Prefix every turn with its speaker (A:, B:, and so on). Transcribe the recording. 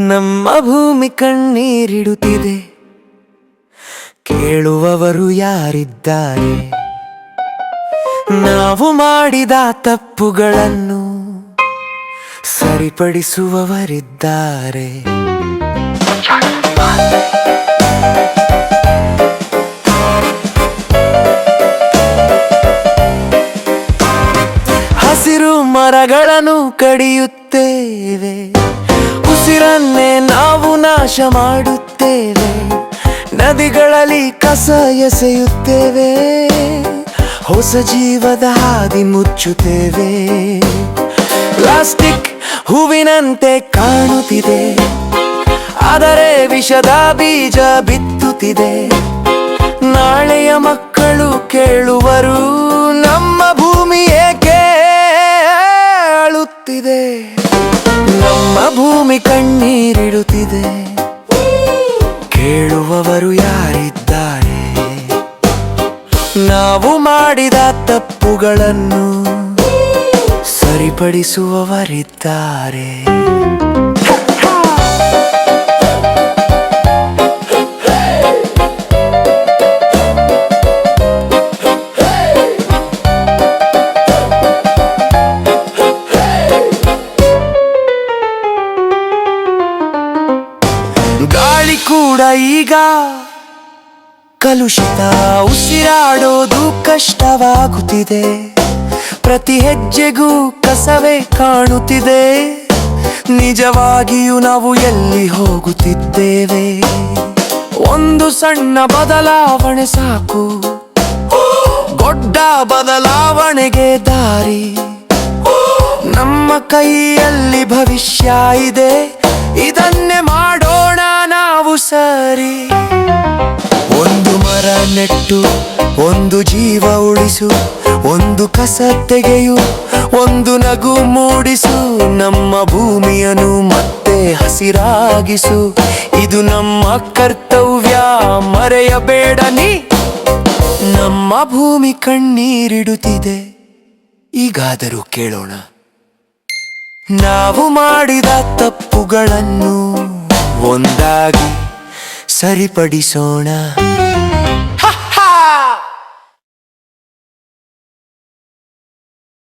A: ನಮ್ಮ ಭೂಮಿ ಕಣ್ಣೀರಿಡುತ್ತಿದೆ, ಕೇಳುವವರು ಯಾರಿದ್ದಾರೆ? ನಾವು ಮಾಡಿದ ತಪ್ಪುಗಳನ್ನು ಸರಿಪಡಿಸುವವರಿದ್ದಾರೆ. ಹಸಿರು ಮರಗಳನ್ನು ಕಡಿಯುತ್ತೇವೆ, ಉಸಿರನ್ನೇ ನಾವು ನಾಶ ಮಾಡುತ್ತೇವೆ. ನದಿಗಳಲ್ಲಿ ಕಸ ಎಸೆಯುತ್ತೇವೆ, ಹೊಸ ಜೀವದ ಹಾದಿ ಮುಚ್ಚುತ್ತೇವೆ. ಪ್ಲಾಸ್ಟಿಕ್ ಹೂವಿನಂತೆ ಕಾಣುತ್ತಿದೆ, ಆದರೆ ವಿಷದ ಬೀಜ ಬಿತ್ತುತ್ತಿದೆ. ನಾಳೆಯ ಮಕ್ಕಳು ಕೇಳುವರು, ನಮ್ಮ ಭೂಮಿ ಏಕೆ ಅಳುತ್ತಿದೆ? ನಮ್ಮ ಭೂಮಿ ಕಣ್ಣೀರಿಡುತ್ತಿದೆ, ಕೇಳುವವರು ಯಾರಿದ್ದಾರೆ? ನಾವು ಮಾಡಿದ ತಪ್ಪುಗಳನ್ನು ಸರಿಪಡಿಸುವವರಿದ್ದಾರೆ. ಗಾಳಿ ಕೂಡ ಈಗ ಕಲುಷಿತ, ಉಸಿರಾಡೋದು ಕಷ್ಟವಾಗುತ್ತಿದೆ. ಪ್ರತಿ ಹೆಜ್ಜೆಗೂ ಕಸವೇ ಕಾಣುತ್ತಿದೆ. ನಿಜವಾಗಿಯೂ ನಾವು ಎಲ್ಲಿ ಹೋಗುತ್ತಿದ್ದೇವೆ? ಒಂದು ಸಣ್ಣ ಬದಲಾವಣೆ ಸಾಕು, ದೊಡ್ಡ ಬದಲಾವಣೆಗೆ ದಾರಿ. ನಮ್ಮ ಕೈಯಲ್ಲಿ ಭವಿಷ್ಯ ಇದೆ, ಇದನ್ನೇ ಮಾಡೋಣ ನಾವು ಸರಿ. ಒಂದು ಮರ ನೆಟ್ಟು, ಒಂದು ಜೀವ ಉಳಿಸು, ಒಂದು ಕಸ ತೆಗೆಯು, ಒಂದು ನಗು ಮೂಡಿಸು. ನಮ್ಮ ಭೂಮಿಯನ್ನು ಮತ್ತೆ ಹಸಿರಾಗಿಸು, ಇದು ನಮ್ಮ ಕರ್ತವ್ಯ, ಮರೆಯಬೇಡ ನೀ. ನಮ್ಮ ಭೂಮಿ ಕಣ್ಣೀರಿಡುತ್ತಿದೆ, ಈಗಾದರೂ ಕೇಳೋಣ. ನಾವು ಮಾಡಿದ ತಪ್ಪುಗಳನ್ನು ಒಂದಾಗಿ ಸರಿಪಡಿಸೋಣ.